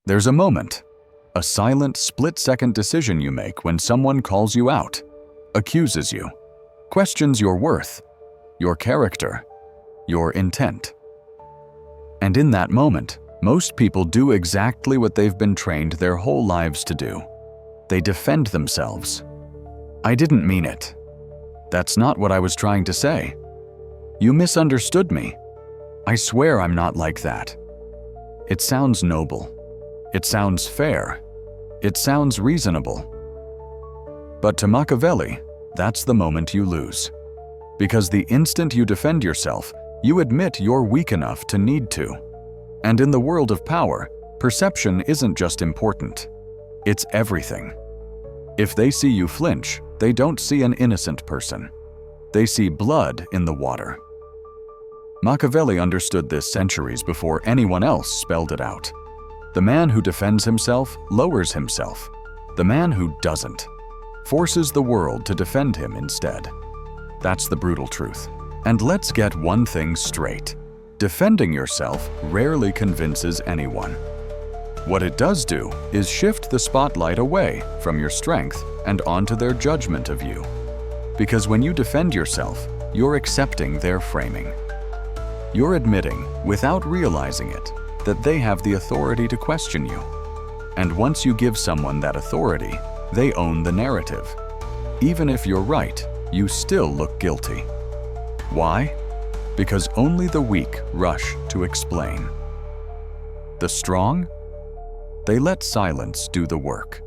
There's a moment, a silent, split-second decision you make when someone calls you out, accuses you, questions your worth, your character, your intent. And in that moment, most people do exactly what they've been trained their whole lives to do. They defend themselves. I didn't mean it. That's not what I was trying to say. You misunderstood me. I swear I'm not like that. It sounds noble. It sounds fair. It sounds reasonable. But to Machiavelli, that's the moment you lose. Because the instant you defend yourself, you admit you're weak enough to need to. And in the world of power, perception isn't just important. It's everything. If they see you flinch, they don't see an innocent person. They see blood in the water. Machiavelli understood this centuries before anyone else spelled it out. The man who defends himself lowers himself. The man who doesn't forces the world to defend him instead. That's the brutal truth. And let's get one thing straight. Defending yourself rarely convinces anyone. What it does do is shift the spotlight away from your strength and onto their judgment of you. Because when you defend yourself, you're accepting their framing. You're admitting, without realizing it, that they have the authority to question you. And once you give someone that authority, they own the narrative. Even if you're right, you still look guilty. Why? Because only the weak rush to explain. The strong? They let silence do the work.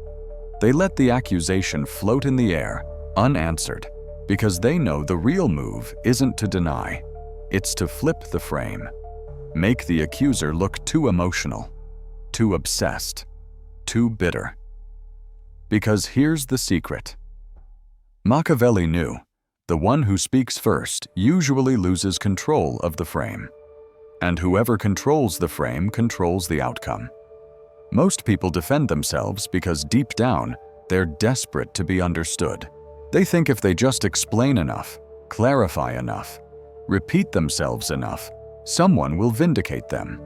They let the accusation float in the air, unanswered, because they know the real move isn't to deny, it's to flip the frame. Make the accuser look too emotional, too obsessed, too bitter. Because here's the secret. Machiavelli knew the one who speaks first usually loses control of the frame. And whoever controls the frame controls the outcome. Most people defend themselves because deep down, they're desperate to be understood. They think if they just explain enough, clarify enough, repeat themselves enough, someone will vindicate them.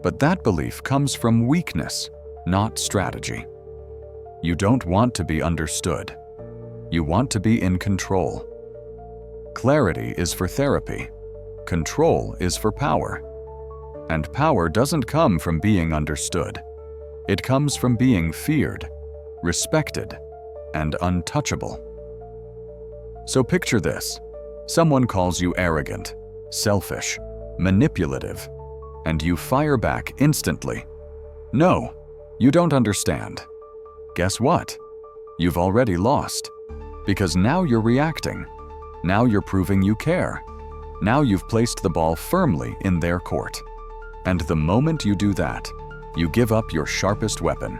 But that belief comes from weakness, not strategy. You don't want to be understood. You want to be in control. Clarity is for therapy. Control is for power. And power doesn't come from being understood. It comes from being feared, respected, and untouchable. So picture this. Someone calls you arrogant, selfish, manipulative, and you fire back instantly. No, you don't understand. Guess what? You've already lost. Because now you're reacting. Now you're proving you care. Now you've placed the ball firmly in their court. And the moment you do that, you give up your sharpest weapon,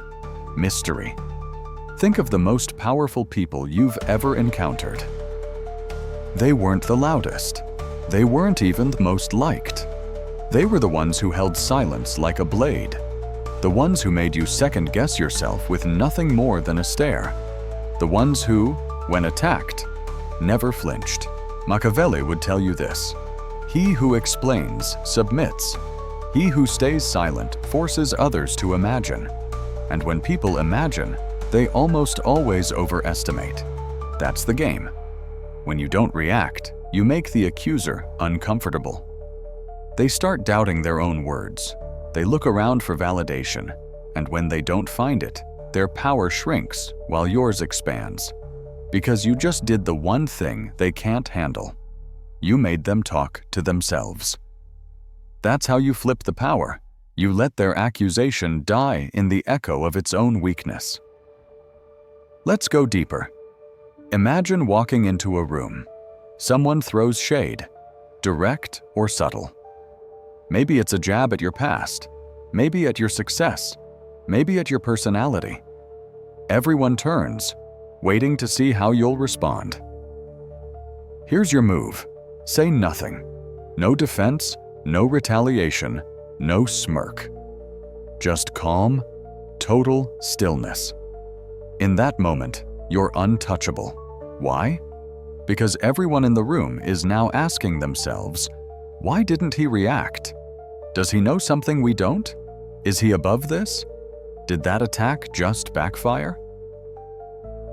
mystery. Think of the most powerful people you've ever encountered. They weren't the loudest. They weren't even the most liked. They were the ones who held silence like a blade. The ones who made you second-guess yourself with nothing more than a stare. The ones who, when attacked, never flinched. Machiavelli would tell you this: he who explains submits. He who stays silent forces others to imagine. And when people imagine, they almost always overestimate. That's the game. When you don't react, you make the accuser uncomfortable. They start doubting their own words. They look around for validation, and when they don't find it, their power shrinks while yours expands. Because you just did the one thing they can't handle. You made them talk to themselves. That's how you flip the power. You let their accusation die in the echo of its own weakness. Let's go deeper. Imagine walking into a room. Someone throws shade, direct or subtle. Maybe it's a jab at your past, maybe at your success, maybe at your personality. Everyone turns, waiting to see how you'll respond. Here's your move. Say nothing. No defense, no retaliation, no smirk. Just calm, total stillness. In that moment, you're untouchable. Why? Because everyone in the room is now asking themselves, why didn't he react? Does he know something we don't? Is he above this? Did that attack just backfire?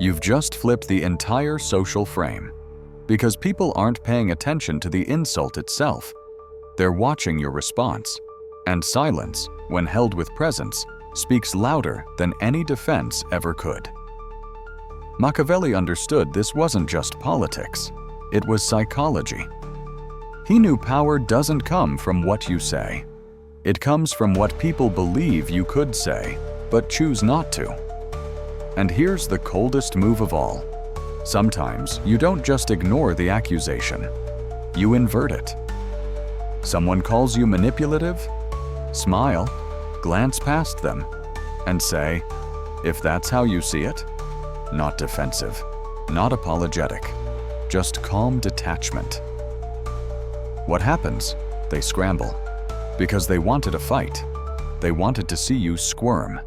You've just flipped the entire social frame, because people aren't paying attention to the insult itself. They're watching your response, and silence, when held with presence, speaks louder than any defense ever could. Machiavelli understood this wasn't just politics, it was psychology. He knew power doesn't come from what you say. It comes from what people believe you could say, but choose not to. And here's the coldest move of all. Sometimes you don't just ignore the accusation, you invert it. Someone calls you manipulative? Smile, glance past them, and say, if that's how you see it, not defensive, not apologetic, just calm detachment. What happens? They scramble, because they wanted a fight. They wanted to see you squirm.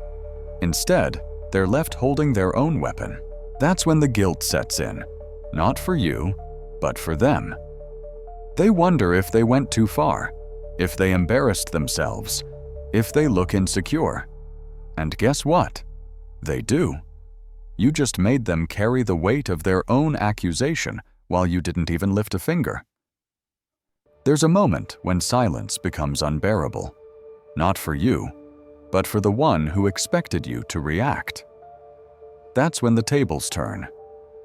Instead, they're left holding their own weapon. That's when the guilt sets in, not for you, but for them. They wonder if they went too far, if they embarrassed themselves, if they look insecure. And guess what? They do. You just made them carry the weight of their own accusation while you didn't even lift a finger. There's a moment when silence becomes unbearable, not for you, but for the one who expected you to react. That's when the tables turn.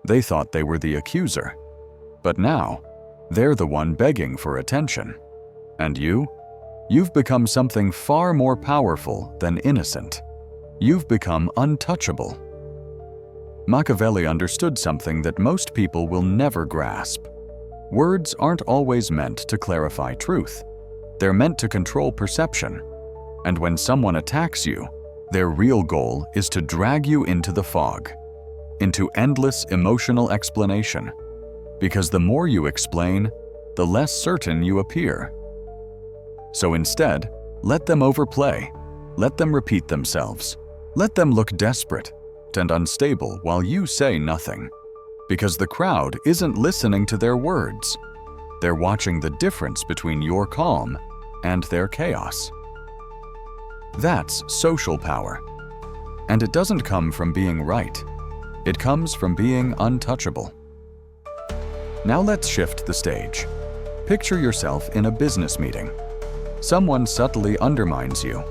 They thought they were the accuser, but now they're the one begging for attention. And you've become something far more powerful than innocent. You've become untouchable. Machiavelli understood something that most people will never grasp. Words aren't always meant to clarify truth. They're meant to control perception. And when someone attacks you, their real goal is to drag you into the fog, into endless emotional explanation. Because the more you explain, the less certain you appear. So instead, let them overplay. Let them repeat themselves. Let them look desperate and unstable while you say nothing. Because the crowd isn't listening to their words. They're watching the difference between your calm and their chaos. That's social power. And it doesn't come from being right. It comes from being untouchable. Now let's shift the stage. Picture yourself in a business meeting. Someone subtly undermines you.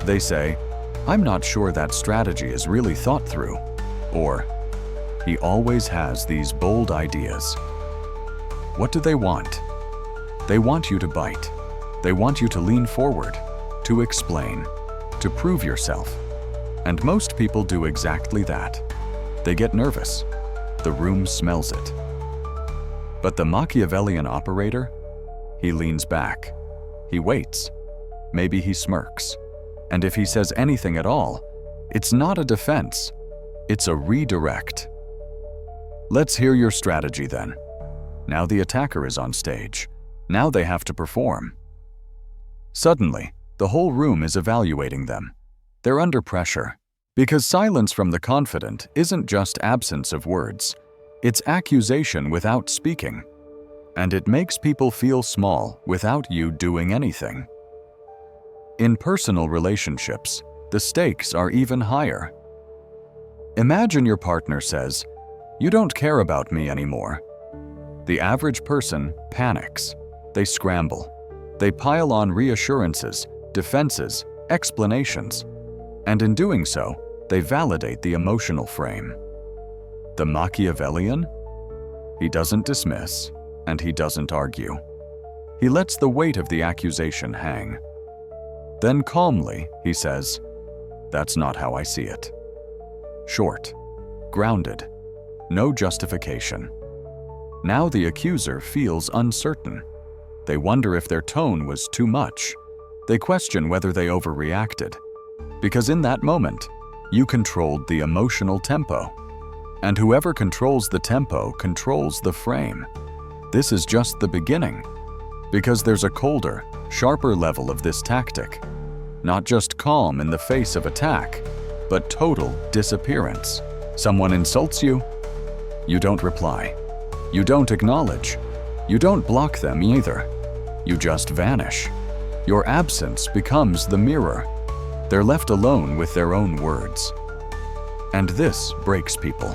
They say, "I'm not sure that strategy is really thought through." Or, "He always has these bold ideas." What do they want? They want you to bite. They want you to lean forward, to explain, to prove yourself. And most people do exactly that. They get nervous. The room smells it. But the Machiavellian operator? He leans back. He waits. Maybe he smirks. And if he says anything at all, it's not a defense. It's a redirect. Let's hear your strategy then. Now the attacker is on stage. Now they have to perform. Suddenly, the whole room is evaluating them. They're under pressure. Because silence from the confident isn't just absence of words. It's accusation without speaking. And it makes people feel small without you doing anything. In personal relationships, the stakes are even higher. Imagine your partner says, "You don't care about me anymore." The average person panics. They scramble. They pile on reassurances, defenses, explanations. And in doing so, they validate the emotional frame. The Machiavellian? He doesn't dismiss, and he doesn't argue. He lets the weight of the accusation hang. Then calmly, he says, "That's not how I see it." Short, grounded, no justification. Now the accuser feels uncertain. They wonder if their tone was too much. They question whether they overreacted. Because in that moment, you controlled the emotional tempo. And whoever controls the tempo controls the frame. This is just the beginning. Because there's a colder, sharper level of this tactic. Not just calm in the face of attack, but total disappearance. Someone insults you, you don't reply. You don't acknowledge. You don't block them either. You just vanish. Your absence becomes the mirror. They're left alone with their own words. And this breaks people.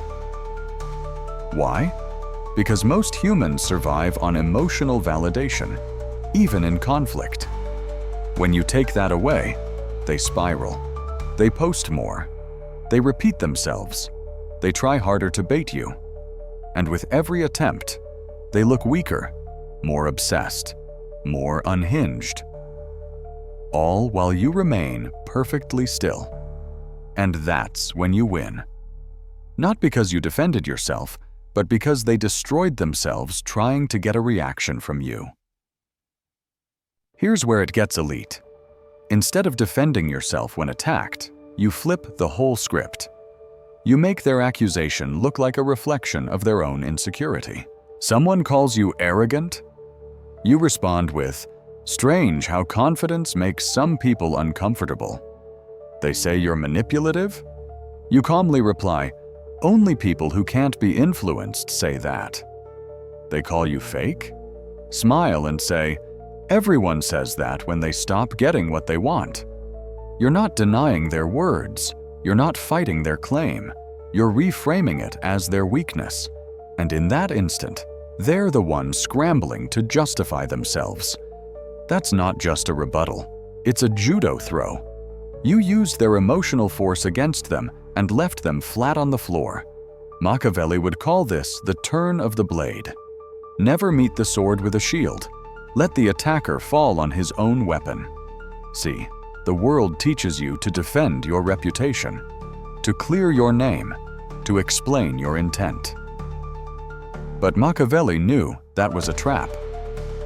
Why? Because most humans survive on emotional validation, even in conflict. When you take that away, they spiral. They post more. They repeat themselves. They try harder to bait you. And with every attempt, they look weaker, more obsessed, more unhinged. All while you remain perfectly still. And that's when you win. Not because you defended yourself, but because they destroyed themselves trying to get a reaction from you. Here's where it gets elite. Instead of defending yourself when attacked, you flip the whole script. You make their accusation look like a reflection of their own insecurity. Someone calls you arrogant? You respond with, "Strange how confidence makes some people uncomfortable." They say you're manipulative? You calmly reply, "Only people who can't be influenced say that." They call you fake? Smile and say, "Everyone says that when they stop getting what they want." You're not denying their words. You're not fighting their claim. You're reframing it as their weakness. And in that instant, they're the ones scrambling to justify themselves. That's not just a rebuttal. It's a judo throw. You used their emotional force against them and left them flat on the floor. Machiavelli would call this the turn of the blade. Never meet the sword with a shield. Let the attacker fall on his own weapon. See, the world teaches you to defend your reputation, to clear your name, to explain your intent. But Machiavelli knew that was a trap.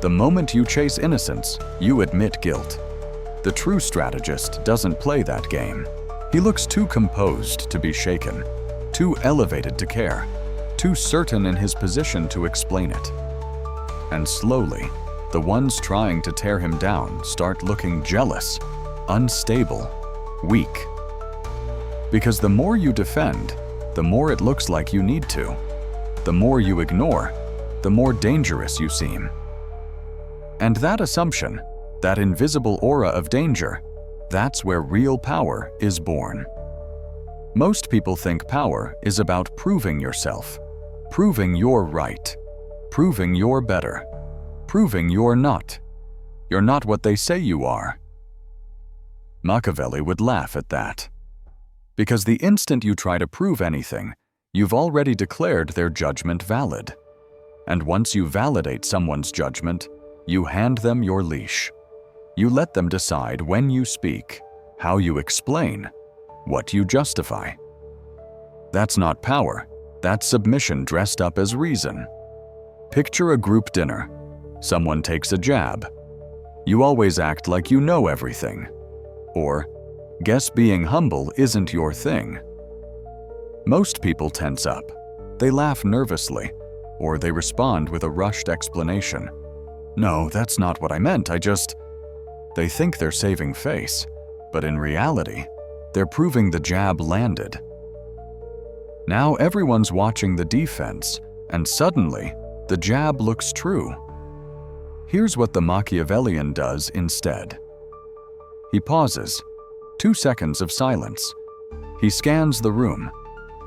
The moment you chase innocence, you admit guilt. The true strategist doesn't play that game. He looks too composed to be shaken, too elevated to care, too certain in his position to explain it. And slowly, the ones trying to tear him down start looking jealous, unstable, weak. Because the more you defend, the more it looks like you need to. The more you ignore, the more dangerous you seem. And that assumption, that invisible aura of danger, that's where real power is born. Most people think power is about proving yourself, proving you're right, proving you're better, proving you're not what they say you are. Machiavelli would laugh at that. Because the instant you try to prove anything, you've already declared their judgment valid. And once you validate someone's judgment, you hand them your leash. You let them decide when you speak, how you explain, what you justify. That's not power. That's submission dressed up as reason. Picture a group dinner. Someone takes a jab. You always act like you know everything. Or, guess being humble isn't your thing. Most people tense up. They laugh nervously, or they respond with a rushed explanation. "No, that's not what I meant, They think they're saving face, but in reality, they're proving the jab landed. Now everyone's watching the defense, and suddenly, the jab looks true. Here's what the Machiavellian does instead. He pauses, 2 seconds of silence. He scans the room,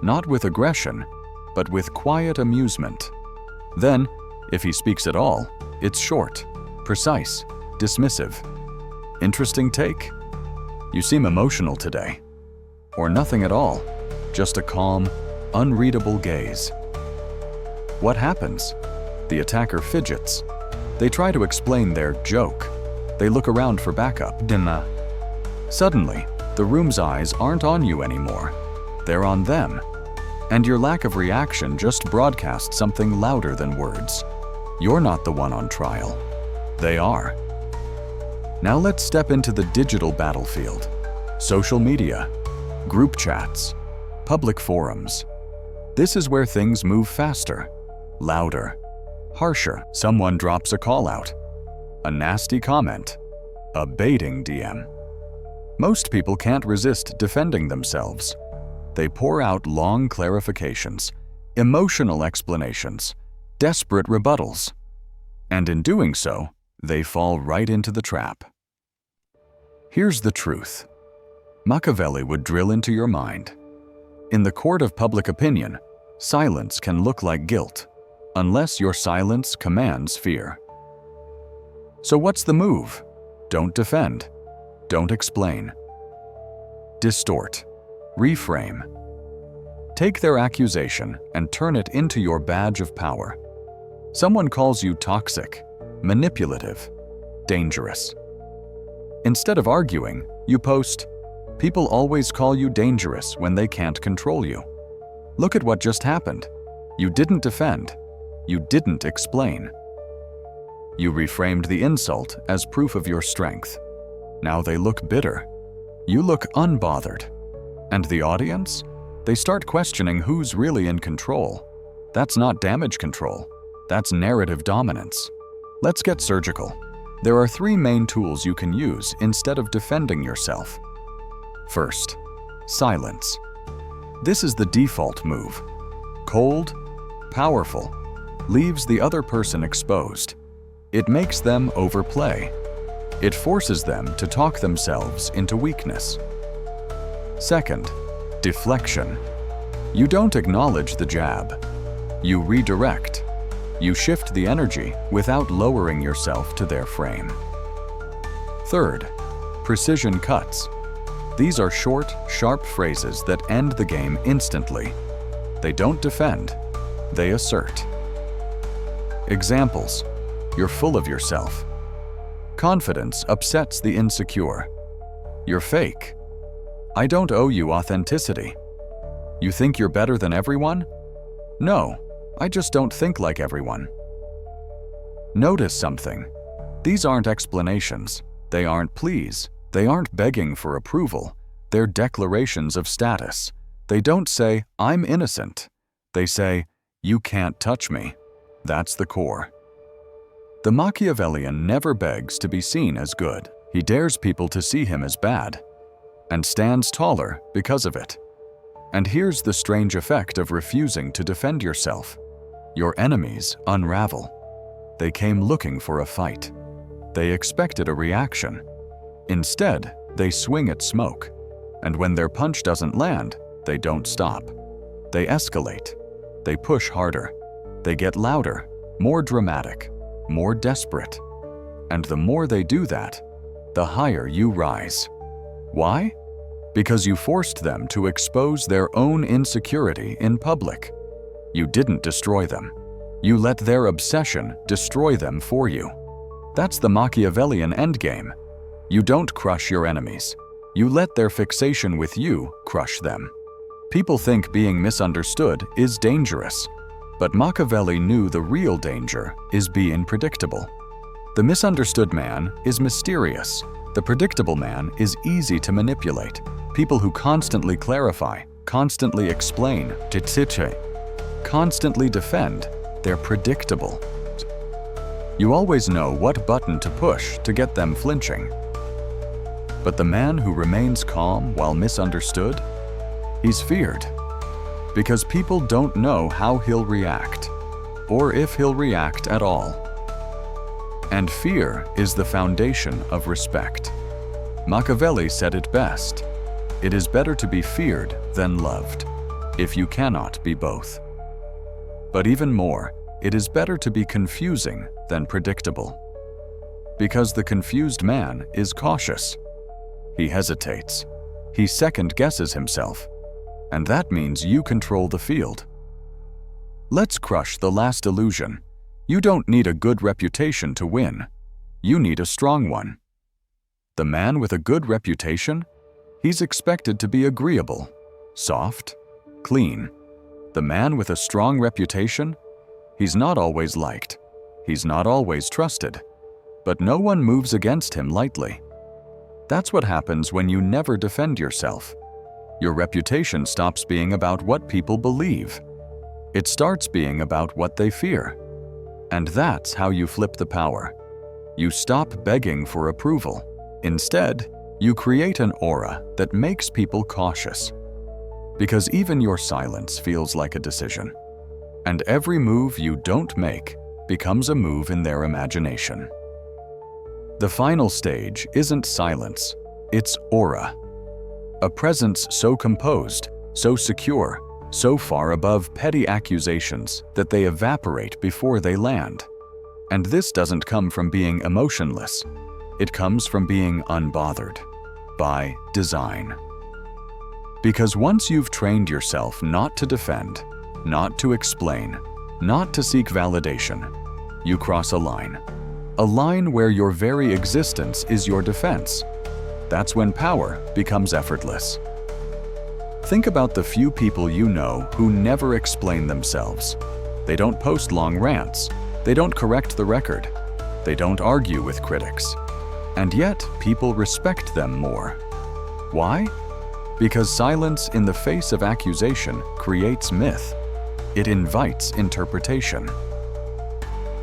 not with aggression, but with quiet amusement. Then, if he speaks at all, it's short, precise, dismissive. "Interesting take? You seem emotional today." Or nothing at all, just a calm, unreadable gaze. What happens? The attacker fidgets. They try to explain their joke. They look around for backup. Suddenly, the room's eyes aren't on you anymore. They're on them. And your lack of reaction just broadcasts something louder than words. You're not the one on trial. They are. Now let's step into the digital battlefield. Social media, group chats, public forums. This is where things move faster, louder, harsher. Someone drops a call out, a nasty comment, a baiting DM. Most people can't resist defending themselves. They pour out long clarifications, emotional explanations, desperate rebuttals. And in doing so, they fall right into the trap. Here's the truth. Machiavelli would drill into your mind. In the court of public opinion, silence can look like guilt, unless your silence commands fear. So what's the move? Don't defend. Don't explain. Distort. Reframe. Take their accusation and turn it into your badge of power. Someone calls you toxic, manipulative, dangerous. Instead of arguing, you post, "People always call you dangerous when they can't control you. Look at what just happened. You didn't defend. You didn't explain." You reframed the insult as proof of your strength. Now they look bitter. You look unbothered. And the audience? They start questioning who's really in control. That's not damage control. That's narrative dominance. Let's get surgical. There are 3 main tools you can use instead of defending yourself. First, silence. This is the default move. Cold, powerful, leaves the other person exposed. It makes them overplay. It forces them to talk themselves into weakness. Second, deflection. You don't acknowledge the jab. You redirect. You shift the energy without lowering yourself to their frame. Third, precision cuts. These are short, sharp phrases that end the game instantly. They don't defend, they assert. Examples: you're full of yourself. Confidence upsets the insecure. You're fake. I don't owe you authenticity. You think you're better than everyone? No, I just don't think like everyone. Notice something. These aren't explanations. They aren't pleas. They aren't begging for approval. They're declarations of status. They don't say, "I'm innocent." They say, "You can't touch me." That's the core. The Machiavellian never begs to be seen as good. He dares people to see him as bad, and stands taller because of it. And here's the strange effect of refusing to defend yourself. Your enemies unravel. They came looking for a fight. They expected a reaction. Instead, they swing at smoke. And when their punch doesn't land, they don't stop. They escalate. They push harder. They get louder, more dramatic, more desperate. And the more they do that, the higher you rise. Why? Because you forced them to expose their own insecurity in public. You didn't destroy them. You let their obsession destroy them for you. That's the Machiavellian endgame. You don't crush your enemies. You let their fixation with you crush them. People think being misunderstood is dangerous, but Machiavelli knew the real danger is being predictable. The misunderstood man is mysterious. The predictable man is easy to manipulate. People who constantly clarify, constantly explain, constantly defend, they're predictable. You always know what button to push to get them flinching. But the man who remains calm while misunderstood, he's feared. Because people don't know how he'll react, or if he'll react at all. And fear is the foundation of respect. Machiavelli said it best. It is better to be feared than loved, if you cannot be both. But even more, it is better to be confusing than predictable. Because the confused man is cautious. He hesitates. He second-guesses himself. And that means you control the field. Let's crush the last illusion. You don't need a good reputation to win. You need a strong one. The man with a good reputation? He's expected to be agreeable, soft, clean. The man with a strong reputation? He's not always liked. He's not always trusted. But no one moves against him lightly. That's what happens when you never defend yourself. Your reputation stops being about what people believe. It starts being about what they fear. And that's how you flip the power. You stop begging for approval. Instead, you create an aura that makes people cautious. Because even your silence feels like a decision. And every move you don't make becomes a move in their imagination. The final stage isn't silence, it's aura. A presence so composed, so secure, so far above petty accusations that they evaporate before they land. And this doesn't come from being emotionless. It comes from being unbothered, by design. Because once you've trained yourself not to defend, not to explain, not to seek validation, you cross a line where your very existence is your defense. That's when power becomes effortless. Think about the few people you know who never explain themselves. They don't post long rants. They don't correct the record. They don't argue with critics. And yet, people respect them more. Why? Because silence in the face of accusation creates myth. It invites interpretation.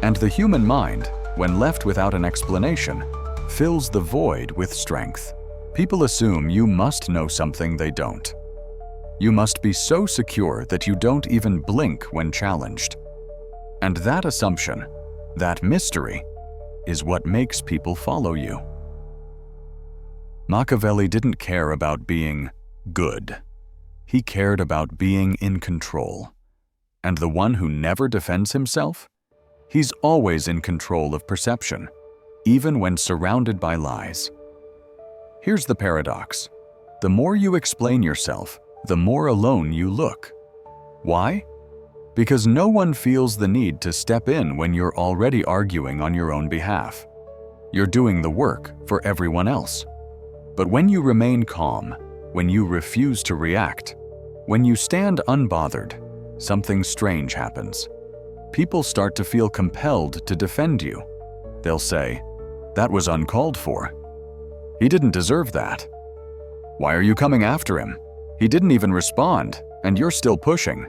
And the human mind, when left without an explanation, fills the void with strength. People assume you must know something they don't. You must be so secure that you don't even blink when challenged. And that assumption, that mystery, is what makes people follow you. Machiavelli didn't care about being good. He cared about being in control. And the one who never defends himself? He's always in control of perception, even when surrounded by lies. Here's the paradox. The more you explain yourself, the more alone you look. Why? Because no one feels the need to step in when you're already arguing on your own behalf. You're doing the work for everyone else. But when you remain calm, when you refuse to react, when you stand unbothered, something strange happens. People start to feel compelled to defend you. They'll say, "That was uncalled for. He didn't deserve that. Why are you coming after him? He didn't even respond, and you're still pushing."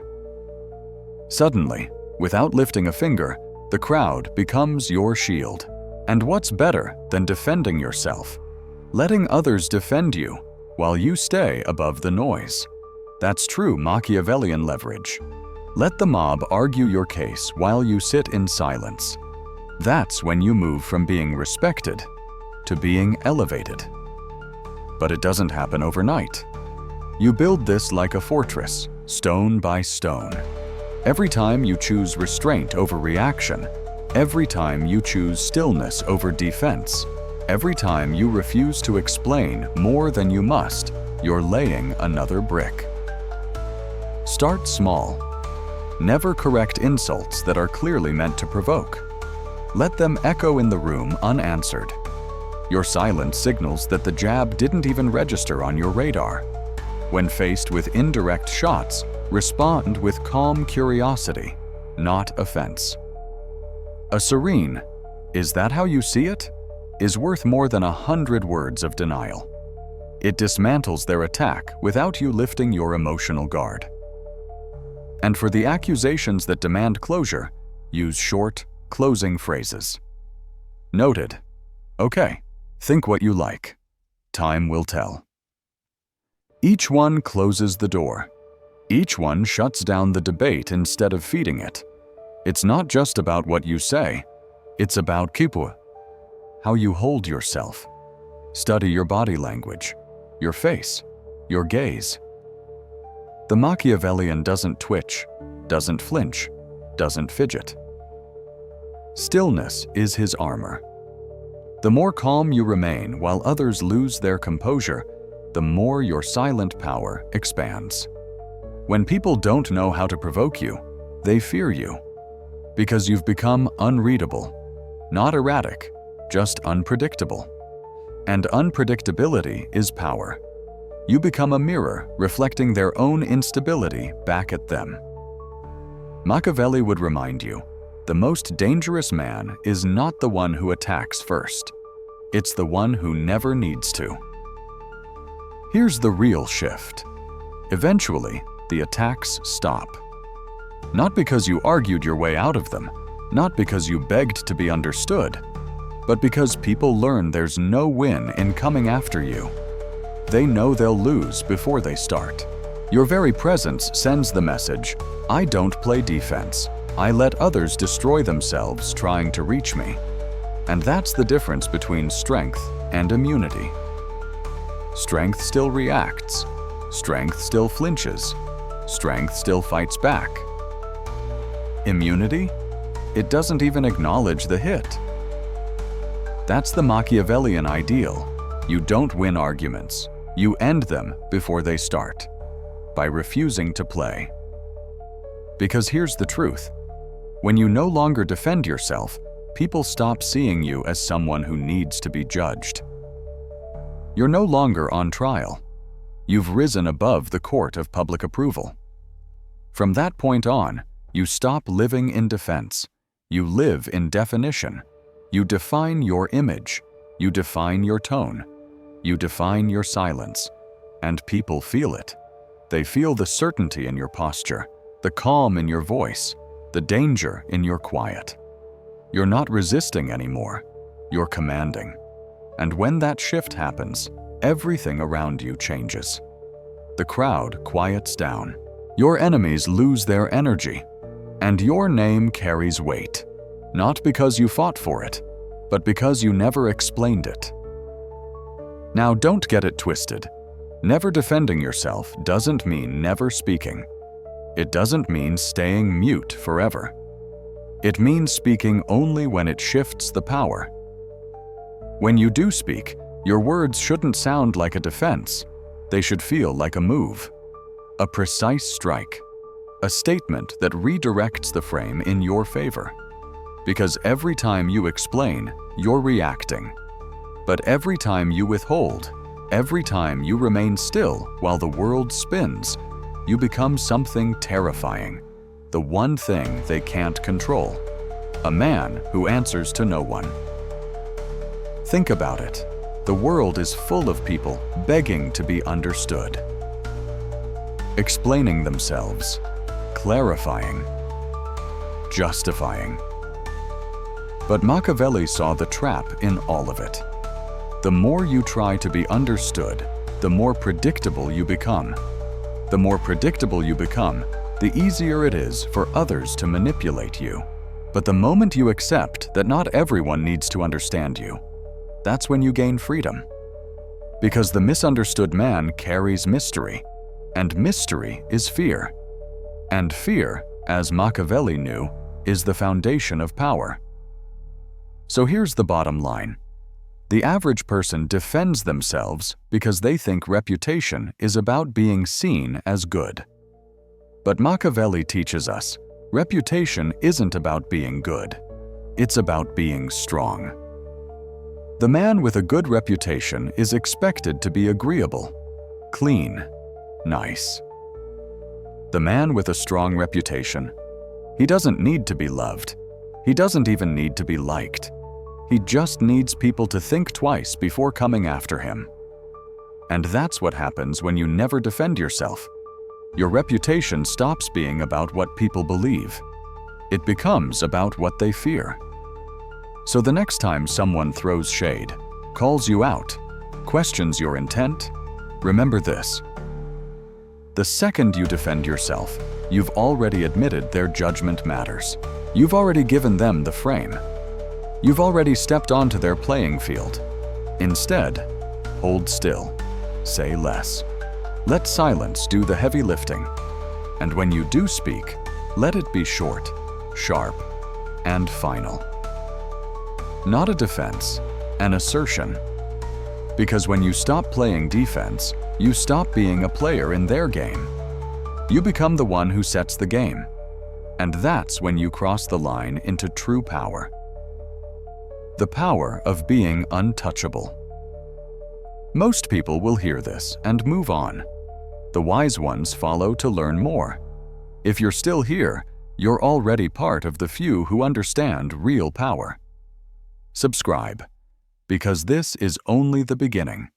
Suddenly, without lifting a finger, the crowd becomes your shield. And what's better than defending yourself? Letting others defend you while you stay above the noise. That's true Machiavellian leverage. Let the mob argue your case while you sit in silence. That's when you move from being respected to being elevated. But it doesn't happen overnight. You build this like a fortress, stone by stone. Every time you choose restraint over reaction, every time you choose stillness over defense, every time you refuse to explain more than you must, you're laying another brick. Start small. Never correct insults that are clearly meant to provoke. Let them echo in the room unanswered. Your silence signals that the jab didn't even register on your radar. When faced with indirect shots, respond with calm curiosity, not offense. A serene, "Is that how you see it?" is worth more than 100 words of denial. It dismantles their attack without you lifting your emotional guard. And for the accusations that demand closure, use short, closing phrases. Noted. Okay, think what you like. Time will tell. Each one closes the door. Each one shuts down the debate instead of feeding it. It's not just about what you say. It's about kipu, how you hold yourself. Study your body language, your face, your gaze. The Machiavellian doesn't twitch, doesn't flinch, doesn't fidget. Stillness is his armor. The more calm you remain while others lose their composure, the more your silent power expands. When people don't know how to provoke you, they fear you. Because you've become unreadable, not erratic, just unpredictable. And unpredictability is power. You become a mirror reflecting their own instability back at them. Machiavelli would remind you, the most dangerous man is not the one who attacks first. It's the one who never needs to. Here's the real shift. Eventually, the attacks stop. Not because you argued your way out of them, not because you begged to be understood, but because people learn there's no win in coming after you. They know they'll lose before they start. Your very presence sends the message, I don't play defense. I let others destroy themselves trying to reach me. And that's the difference between strength and immunity. Strength still reacts. Strength still flinches. Strength still fights back. Immunity? It doesn't even acknowledge the hit. That's the Machiavellian ideal. You don't win arguments. You end them before they start, by refusing to play. Because here's the truth. When you no longer defend yourself, people stop seeing you as someone who needs to be judged. You're no longer on trial. You've risen above the court of public approval. From that point on, you stop living in defense. You live in definition. You define your image. You define your tone. You define your silence. And people feel it. They feel the certainty in your posture, the calm in your voice, the danger in your quiet. You're not resisting anymore. You're commanding. And when that shift happens, everything around you changes. The crowd quiets down. Your enemies lose their energy. And your name carries weight. Not because you fought for it, but because you never explained it. Now, don't get it twisted. Never defending yourself doesn't mean never speaking. It doesn't mean staying mute forever. It means speaking only when it shifts the power. When you do speak, your words shouldn't sound like a defense. They should feel like a move, a precise strike, a statement that redirects the frame in your favor. Because every time you explain, you're reacting. But every time you withhold, every time you remain still while the world spins, you become something terrifying, the one thing they can't control, a man who answers to no one. Think about it. The world is full of people begging to be understood, explaining themselves, clarifying, justifying. But Machiavelli saw the trap in all of it. The more you try to be understood, the more predictable you become. The more predictable you become, the easier it is for others to manipulate you. But the moment you accept that not everyone needs to understand you, that's when you gain freedom. Because the misunderstood man carries mystery, and mystery is fear. And fear, as Machiavelli knew, is the foundation of power. So here's the bottom line. The average person defends themselves because they think reputation is about being seen as good. But Machiavelli teaches us, reputation isn't about being good. It's about being strong. The man with a good reputation is expected to be agreeable, clean, nice. The man with a strong reputation, he doesn't need to be loved. He doesn't even need to be liked. He just needs people to think twice before coming after him. And that's what happens when you never defend yourself. Your reputation stops being about what people believe. It becomes about what they fear. So the next time someone throws shade, calls you out, questions your intent, remember this. The second you defend yourself, you've already admitted their judgment matters. You've already given them the frame. You've already stepped onto their playing field. Instead, hold still, say less. Let silence do the heavy lifting. And when you do speak, let it be short, sharp, and final. Not a defense, an assertion. Because when you stop playing defense, you stop being a player in their game. You become the one who sets the game. And that's when you cross the line into true power. The power of being untouchable. Most people will hear this and move on. The wise ones follow to learn more. If you're still here, you're already part of the few who understand real power. Subscribe, because this is only the beginning.